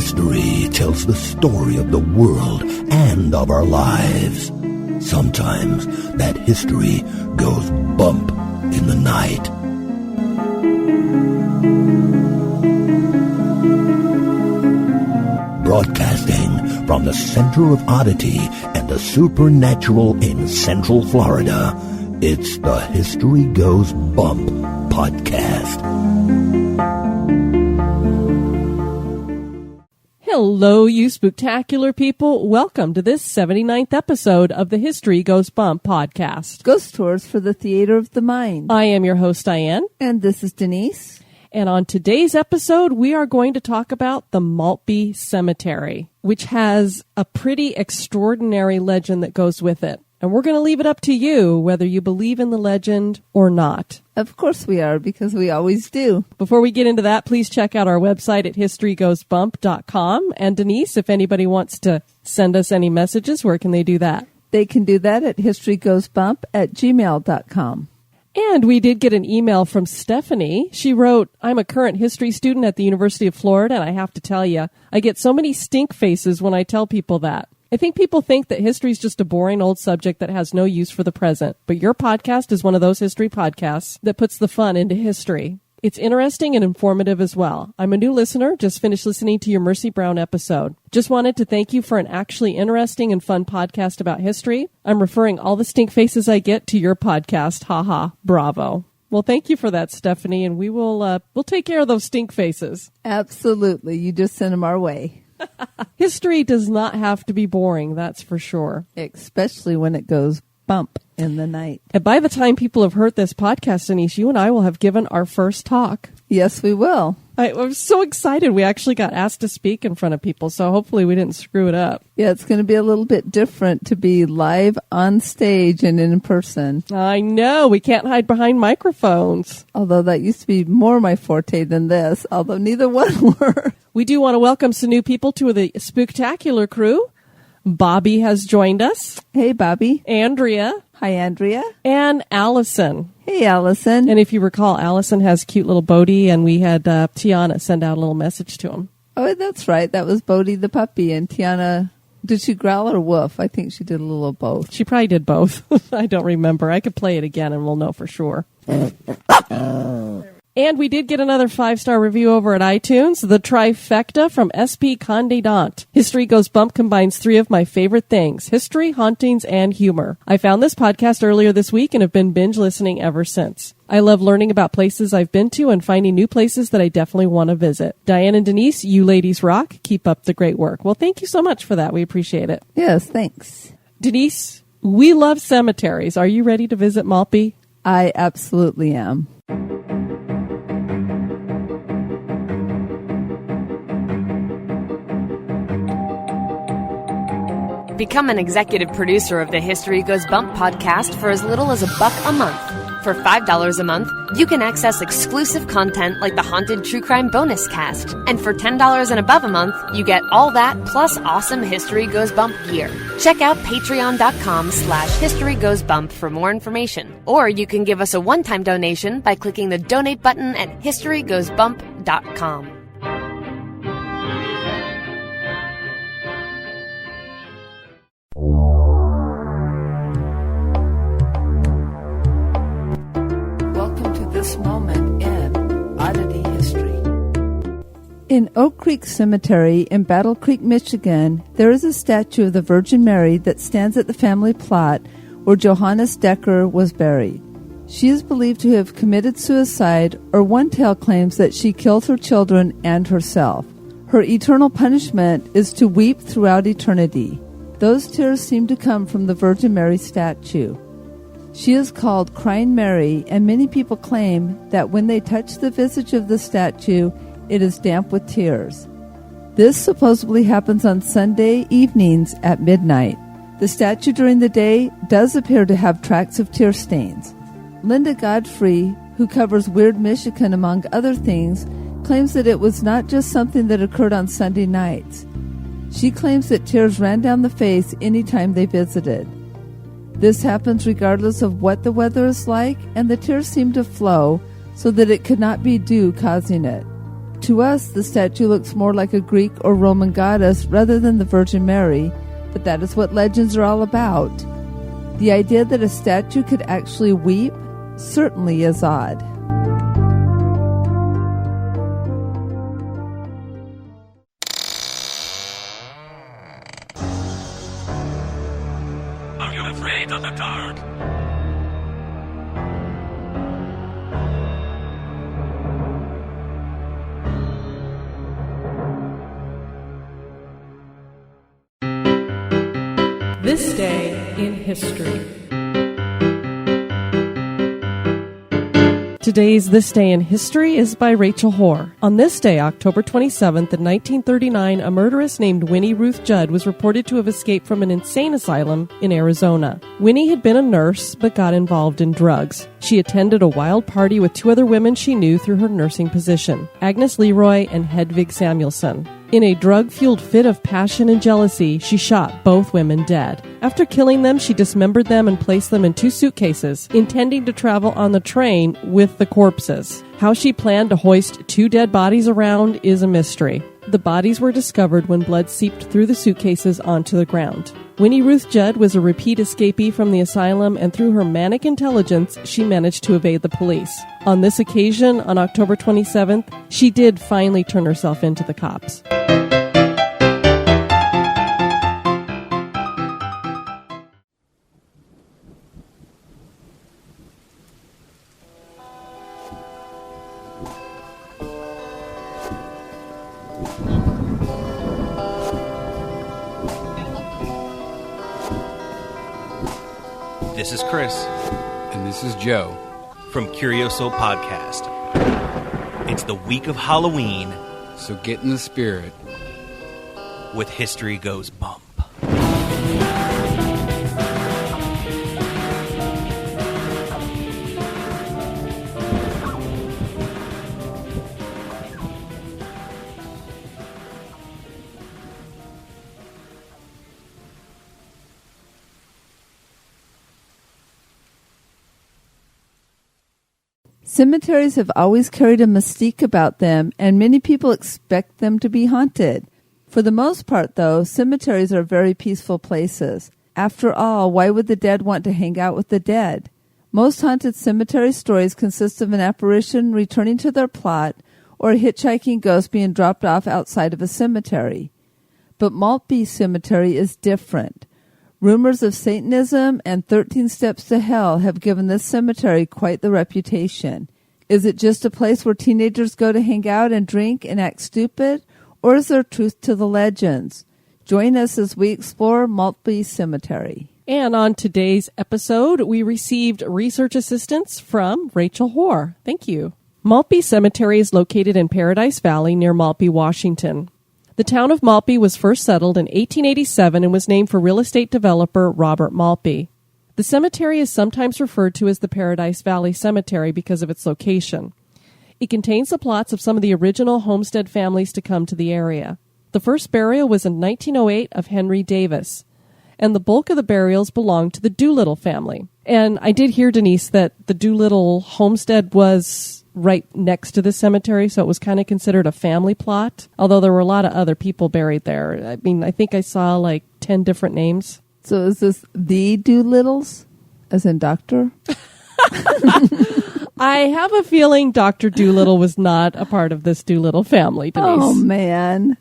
History tells the story of the world and of our lives. Sometimes that history goes bump in the night. Broadcasting from the center of oddity and the supernatural in Central Florida, it's the History Goes Bump podcast. Hello, you spooktacular people. Welcome to this 79th episode of the History Goes Bump podcast. Ghost tours for the theater of the mind. I am your host, Diane. And this is Denise. And on today's episode, we are going to talk about the Maltby Cemetery, which has a pretty extraordinary legend that goes with it. And we're going to leave it up to you whether you believe in the legend or not. Of course we are, because we always do. Before we get into that, please check out our website at historygoesbump.com. And Denise, if anybody wants to send us any messages, where can they do that? They can do that at historygoesbump@gmail.com. And we did get an email from Stephanie. She wrote, I'm a current history student at the University of Florida, and I have to tell you, I get so many stink faces when I tell people that. I think people think that history is just a boring old subject that has no use for the present. But your podcast is one of those history podcasts that puts the fun into history. It's interesting and informative as well. I'm a new listener, just finished listening to your Mercy Brown episode. Just wanted to thank you for an actually interesting and fun podcast about history. I'm referring all the stink faces I get to your podcast. Haha, bravo. Well, thank you for that, Stephanie, and we'll take care of those stink faces. Absolutely. You just send them our way. History does not have to be boring, that's for sure. Especially when it goes bump in the night. And by the time people have heard this podcast, Denise, you and I will have given our first talk. Yes, we will. I'm so excited. We actually got asked to speak in front of people, so hopefully we didn't screw it up. Yeah, it's going to be a little bit different to be live on stage and in person. I know. We can't hide behind microphones. Although that used to be more my forte than this, although neither one were. We do want to welcome some new people to the Spooktacular crew. Bobby has joined us. Hey, Bobby. Andrea. Hi, Andrea. And Allison. Hey, Allison. And if you recall, Allison has a cute little Bodie, and we had Tiana send out a little message to him. Oh, that's right. That was Bodie the puppy, and Tiana, did she growl or woof? I think she did a little of both. She probably did both. I don't remember. I could play it again, and we'll know for sure. And we did get another 5-star review over at iTunes. The Trifecta from SP Condé Nast. History Goes Bump combines 3 of my favorite things: history, hauntings, and humor. I found this podcast earlier this week and have been binge listening ever since. I love learning about places I've been to and finding new places that I definitely want to visit. Diane and Denise, you ladies rock. Keep up the great work. Well, thank you so much for that. We appreciate it. Yes, thanks. Denise, we love cemeteries. Are you ready to visit Maltby? I absolutely am. Become an executive producer of the History Goes Bump podcast for as little as $1 a month. For $5 a month, you can access exclusive content like the Haunted True Crime Bonus Cast. And for $10 and above a month, you get all that plus awesome History Goes Bump gear. Check out patreon.com/historygoesbump for more information. Or you can give us a one-time donation by clicking the donate button at historygoesbump.com. Moment in Oddity history. In Oak Creek Cemetery in Battle Creek, Michigan, there is a statue of the Virgin Mary that stands at the family plot where Johannes Decker was buried. She is believed to have committed suicide, or one tale claims that she killed her children and herself. Her eternal punishment is to weep throughout eternity. Those tears seem to come from the Virgin Mary statue. She is called Crying Mary, and many people claim that when they touch the visage of the statue, it is damp with tears. This supposedly happens on Sunday evenings at midnight. The statue during the day does appear to have tracks of tear stains. Linda Godfrey, who covers Weird Michigan among other things, claims that it was not just something that occurred on Sunday nights. She claims that tears ran down the face any time they visited. This happens regardless of what the weather is like, and the tears seem to flow so that it could not be dew causing it. To us, the statue looks more like a Greek or Roman goddess rather than the Virgin Mary, but that is what legends are all about. The idea that a statue could actually weep certainly is odd. Are you afraid of the dark? This Day in History. Today's This Day in History is by Rachel Hoare. On this day, October 27th, in 1939, a murderess named Winnie Ruth Judd was reported to have escaped from an insane asylum in Arizona. Winnie had been a nurse, but got involved in drugs. She attended a wild party with two other women she knew through her nursing position, Agnes Leroy and Hedvig Samuelson. In a drug-fueled fit of passion and jealousy, she shot both women dead. After killing them, she dismembered them and placed them in 2 suitcases, intending to travel on the train with the corpses. How she planned to hoist 2 dead bodies around is a mystery. The bodies were discovered when blood seeped through the suitcases onto the ground. Winnie Ruth Judd was a repeat escapee from the asylum, and through her manic intelligence, she managed to evade the police. On this occasion, on October 27th, she did finally turn herself in to the cops. This is Chris. And this is Joe. From Curioso Podcast. It's the week of Halloween. So get in the spirit. With History Goes Bump. Cemeteries have always carried a mystique about them, and many people expect them to be haunted. For the most part, though, cemeteries are very peaceful places. After all, why would the dead want to hang out with the dead? Most haunted cemetery stories consist of an apparition returning to their plot or a hitchhiking ghost being dropped off outside of a cemetery. But Maltby Cemetery is different. Rumors of Satanism and 13 Steps to Hell have given this cemetery quite the reputation. Is it just a place where teenagers go to hang out and drink and act stupid, or is there truth to the legends? Join us as we explore Maltby Cemetery. And on today's episode, we received research assistance from Rachel Hoare. Thank you. Maltby Cemetery is located in Paradise Valley near Maltby, Washington. The town of Maltby was first settled in 1887 and was named for real estate developer Robert Maltby. The cemetery is sometimes referred to as the Paradise Valley Cemetery because of its location. It contains the plots of some of the original homestead families to come to the area. The first burial was in 1908 of Henry Davis, and the bulk of the burials belonged to the Doolittle family. And I did hear, Denise, that the Doolittle homestead was right next to the cemetery, so it was kind of considered a family plot, although there were a lot of other people buried there. I mean, I think I saw like 10 different names. So is this the Doolittles, as in doctor? I have a feeling Dr. Doolittle was not a part of this Doolittle family, Denise. Oh, man.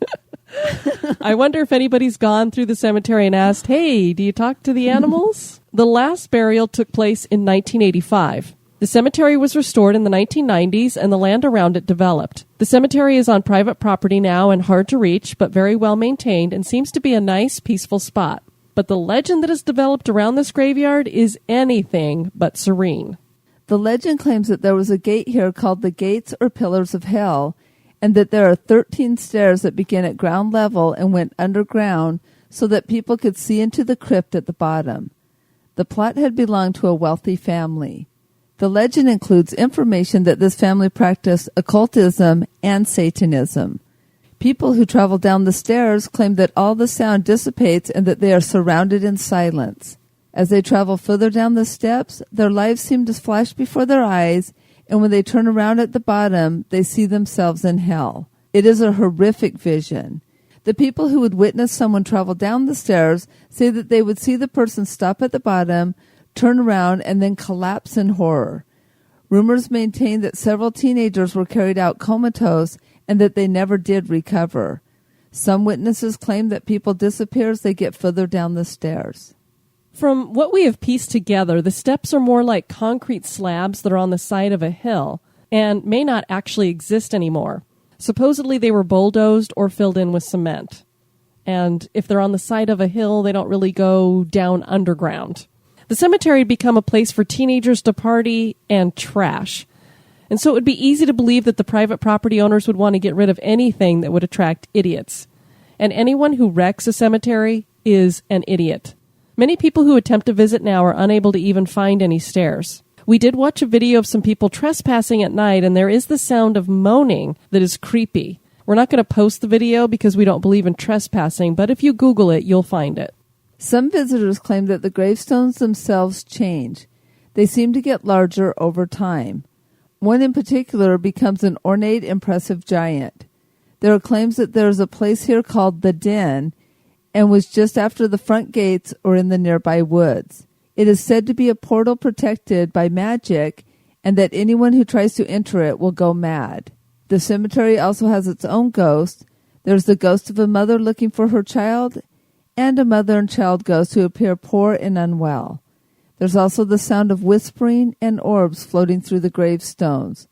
I wonder if anybody's gone through the cemetery and asked, hey, do you talk to the animals? The last burial took place in 1985. The cemetery was restored in the 1990s and the land around it developed. The cemetery is on private property now and hard to reach, but very well maintained and seems to be a nice, peaceful spot. But the legend that has developed around this graveyard is anything but serene. The legend claims that there was a gate here called the Gates or Pillars of Hell, and that there are 13 stairs that begin at ground level and went underground so that people could see into the crypt at the bottom. The plot had belonged to a wealthy family. The legend includes information that this family practiced occultism and Satanism. People who travel down the stairs claim that all the sound dissipates and that they are surrounded in silence. As they travel further down the steps, their lives seem to flash before their eyes, and when they turn around at the bottom, they see themselves in hell. It is a horrific vision. The people who would witness someone travel down the stairs say that they would see the person stop at the bottom, turn around, and then collapse in horror. Rumors maintain that several teenagers were carried out comatose and that they never did recover. Some witnesses claim that people disappear as they get further down the stairs. From what we have pieced together, the steps are more like concrete slabs that are on the side of a hill and may not actually exist anymore. Supposedly they were bulldozed or filled in with cement. And if they're on the side of a hill, they don't really go down underground. The cemetery had become a place for teenagers to party and trash. And so it would be easy to believe that the private property owners would want to get rid of anything that would attract idiots. And anyone who wrecks a cemetery is an idiot. Many people who attempt to visit now are unable to even find any stairs. We did watch a video of some people trespassing at night, and there is the sound of moaning that is creepy. We're not going to post the video because we don't believe in trespassing, but if you Google it, you'll find it. Some visitors claim that the gravestones themselves change. They seem to get larger over time. One in particular becomes an ornate, impressive giant. There are claims that there is a place here called the Den, and was just after the front gates or in the nearby woods. It is said to be a portal protected by magic, and that anyone who tries to enter it will go mad. The cemetery also has its own ghost. There's the ghost of a mother looking for her child, and a mother and child ghost who appear poor and unwell. There's also the sound of whispering and orbs floating through the gravestones.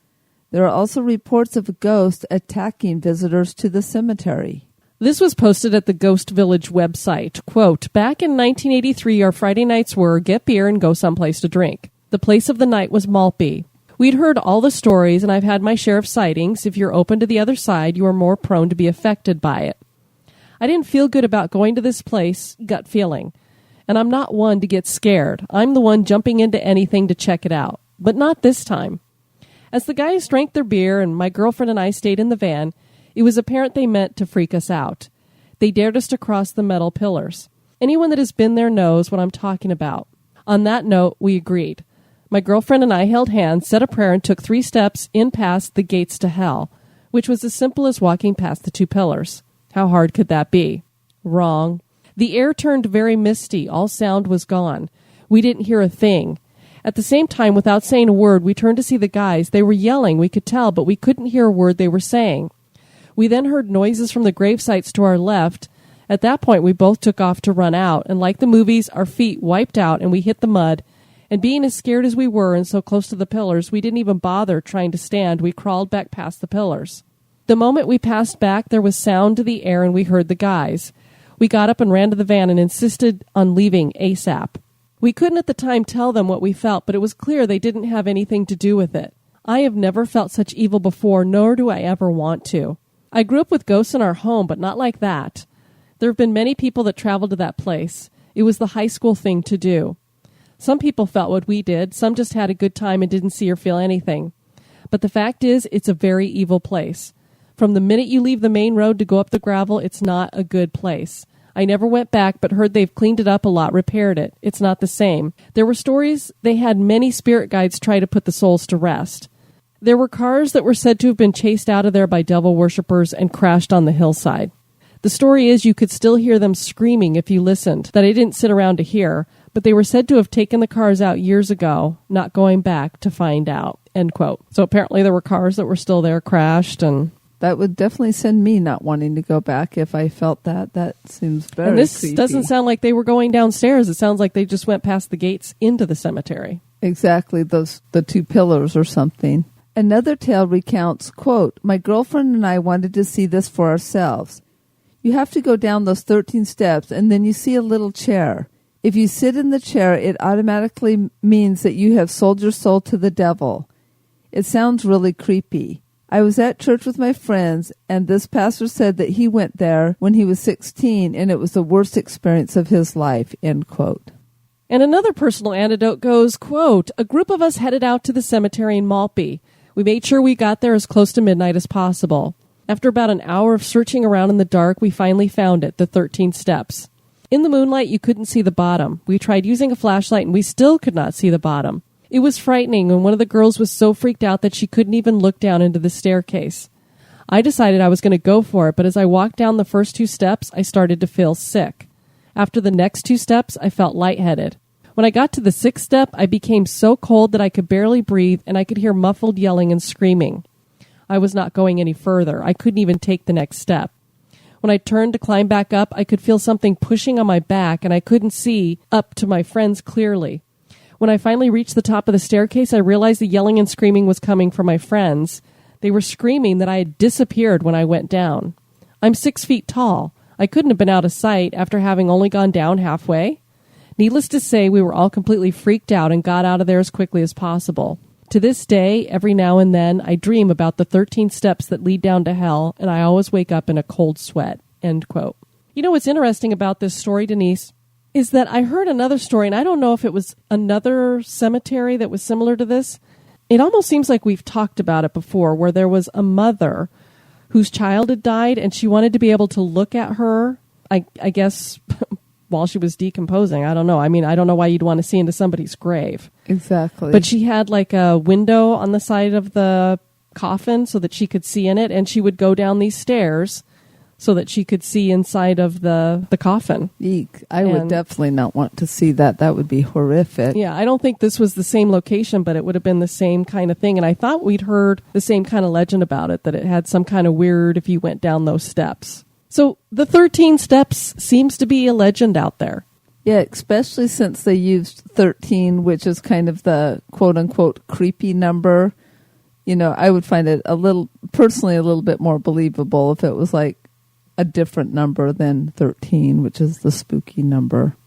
There are also reports of a ghost attacking visitors to the cemetery. This was posted at the Ghost Village website. Quote, "Back in 1983, our Friday nights were get beer and go someplace to drink. The place of the night was Maltby. We'd heard all the stories, and I've had my share of sightings. If you're open to the other side, you are more prone to be affected by it. I didn't feel good about going to this place, gut feeling. And I'm not one to get scared. I'm the one jumping into anything to check it out. But not this time. As the guys drank their beer and my girlfriend and I stayed in the van, it was apparent they meant to freak us out. They dared us to cross the metal pillars. Anyone that has been there knows what I'm talking about. On that note, we agreed. My girlfriend and I held hands, said a prayer, and took 3 steps in past the gates to hell, which was as simple as walking past the 2 pillars. How hard could that be? Wrong. The air turned very misty. All sound was gone. We didn't hear a thing. At the same time, without saying a word, we turned to see the guys. They were yelling, we could tell, but we couldn't hear a word they were saying. We then heard noises from the grave sites to our left. At that point, we both took off to run out, and like the movies, our feet wiped out and we hit the mud. And being as scared as we were and so close to the pillars, we didn't even bother trying to stand. We crawled back past the pillars. The moment we passed back, there was sound to the air and we heard the guys. We got up and ran to the van and insisted on leaving ASAP. We couldn't at the time tell them what we felt, but it was clear they didn't have anything to do with it. I have never felt such evil before, nor do I ever want to. I grew up with ghosts in our home, but not like that. There have been many people that traveled to that place. It was the high school thing to do. Some people felt what we did. Some just had a good time and didn't see or feel anything. But the fact is, it's a very evil place. From the minute you leave the main road to go up the gravel, it's not a good place. I never went back, but heard they've cleaned it up a lot, repaired it. It's not the same. There were stories they had many spirit guides try to put the souls to rest. There were cars that were said to have been chased out of there by devil worshippers and crashed on the hillside. The story is you could still hear them screaming if you listened, that I didn't sit around to hear, but they were said to have taken the cars out years ago, not going back to find out, end quote. So apparently there were cars that were still there, crashed, and... That would definitely send me not wanting to go back if I felt that. That seems very And this creepy. doesn't sound like they were going downstairs. It sounds like they just went past the gates into the cemetery. Exactly, the 2 pillars or something. Another tale recounts, quote, "My girlfriend and I wanted to see this for ourselves. You have to go down those 13 steps and then you see a little chair. If you sit in the chair, it automatically means that you have sold your soul to the devil. It sounds really creepy. I was at church with my friends, and this pastor said that he went there when he was 16, and it was the worst experience of his life," end quote. And another personal anecdote goes, quote, "A group of us headed out to the cemetery in Maltby. We made sure we got there as close to midnight as possible. After about an hour of searching around in the dark, we finally found it, the 13 steps. In the moonlight, you couldn't see the bottom. We tried using a flashlight, and we still could not see the bottom. It was frightening, and one of the girls was so freaked out that she couldn't even look down into the staircase. I decided I was going to go for it, but as I walked down the first 2 steps, I started to feel sick. After the next 2 steps, I felt lightheaded. When I got to the 6th step, I became so cold that I could barely breathe, and I could hear muffled yelling and screaming. I was not going any further. I couldn't even take the next step. When I turned to climb back up, I could feel something pushing on my back, and I couldn't see up to my friends clearly. When I finally reached the top of the staircase, I realized the yelling and screaming was coming from my friends. They were screaming that I had disappeared when I went down. I'm 6 feet tall. I couldn't have been out of sight after having only gone down halfway. Needless to say, we were all completely freaked out and got out of there as quickly as possible. To this day, every now and then, I dream about the 13 steps that lead down to hell, and I always wake up in a cold sweat. End quote. You know what's interesting about this story, Denise, is that I heard another story, and I don't know if it was another cemetery that was similar to this. It almost seems like we've talked about it before, where there was a mother whose child had died, and she wanted to be able to look at her, I guess, while she was decomposing. I don't know. I mean, I don't know why you'd want to see into somebody's grave. Exactly. But she had like a window on the side of the coffin so that she could see in it, and she would go down these stairs so that she could see inside of the coffin. Eek. I would definitely not want to see that. That would be horrific. Yeah, I don't think this was the same location, but it would have been the same kind of thing. And I thought we'd heard the same kind of legend about it, that it had some kind of weird if you went down those steps. So the 13 steps seems to be a legend out there. Yeah, especially since they used 13, which is kind of the quote-unquote creepy number. You know, I would find it a little bit more believable if it was like a different number than 13, which is the spooky number.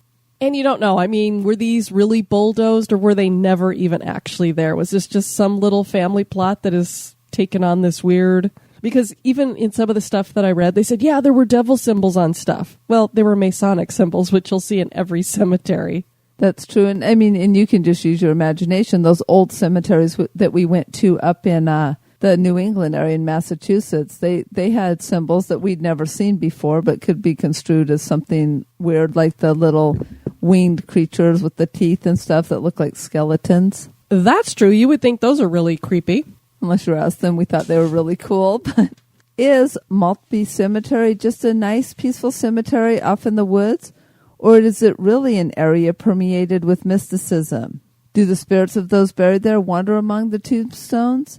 And you don't know. I mean, were these really bulldozed, or were they never even actually there? Was this just some little family plot that has taken on this weird... Because even in some of the stuff that I read, they said, yeah, there were devil symbols on stuff. Well, they were Masonic symbols, which you'll see in every cemetery. That's true. And I mean, and you can just use your imagination. Those old cemeteries that we went to up in the New England area in Massachusetts, they had symbols that we'd never seen before, but could be construed as something weird, like the little winged creatures with the teeth and stuff that look like skeletons. That's true. You would think those are really creepy. Unless you asked them, we thought they were really cool. But is Maltby Cemetery just a nice, peaceful cemetery off in the woods? Or is it really an area permeated with mysticism? Do the spirits of those buried there wander among the tombstones?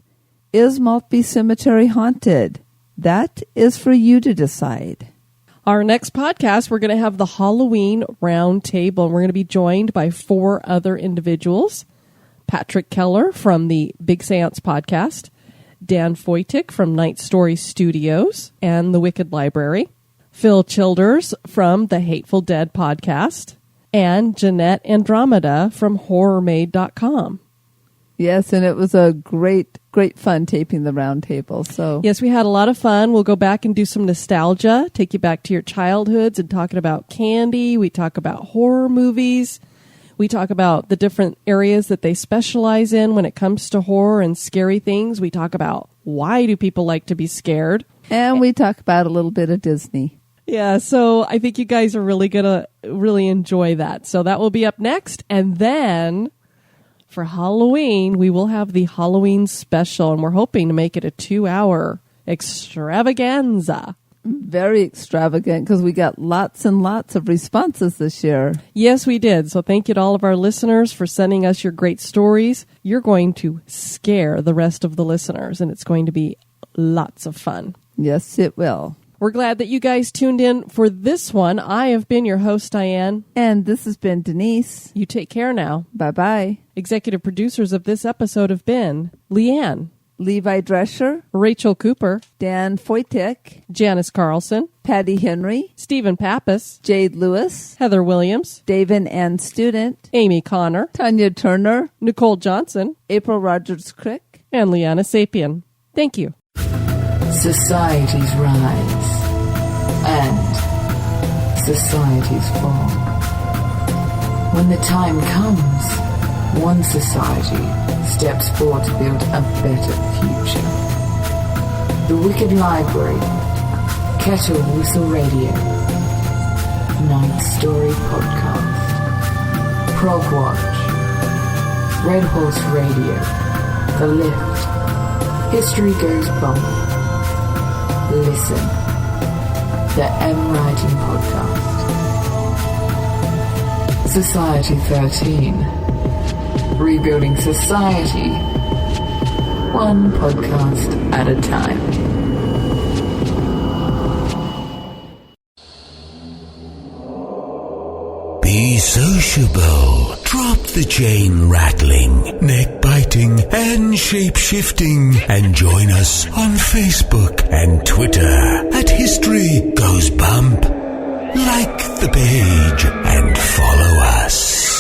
Is Maltby Cemetery haunted? That is for you to decide. Our next podcast, we're going to have the Halloween Round Table. And we're going to be joined by 4 other individuals. Patrick Keller from the Big Seance podcast, Dan Foytik from Night Story Studios and the Wicked Library, Phil Childers from the Hateful Dead podcast, and Jeanette Andromeda from HorrorMade.com. Yes, and it was a great fun taping the round table. So yes, we had a lot of fun. We'll go back and do some nostalgia, take you back to your childhoods and talking about candy. We talk about horror movies. We talk about the different areas that they specialize in when it comes to horror and scary things. We talk about why do people like to be scared. And we talk about a little bit of Disney. Yeah, so I think you guys are really going to really enjoy that. So that will be up next. And then for Halloween, we will have the Halloween special. And we're hoping to make it a 2-hour extravaganza. Very extravagant because we got lots and lots of responses this year. Yes, we did. So thank you to all of our listeners for sending us your great stories. You're going to scare the rest of the listeners, and it's going to be lots of fun. Yes, it will. We're glad that you guys tuned in for this one. I have been your host, Diane. And this has been Denise. You take care now. Bye-bye. Executive producers of this episode have been Leanne, Levi Drescher, Rachel Cooper, Dan Foytik, Janice Carlson, Patty Henry, Stephen Pappas, Jade Lewis, Heather Williams, David Ann Student, Amy Connor, Tanya Turner, Nicole Johnson, April Rogers Crick, and Liana Sapien. Thank you. Societies rise and societies fall. When the time comes, one society steps forward to build a better future. The Wicked Library, Kettle Whistle Radio, Night Story Podcast, Prog Watch, Red Horse Radio, The Lift, History Goes Bump, Listen. The M Writing Podcast. Society 13. Rebuilding society. One podcast at a time. Be sociable. Drop the chain rattling, neck biting, and shape shifting, and join us on Facebook and Twitter at History Goes Bump. Like the page and follow us.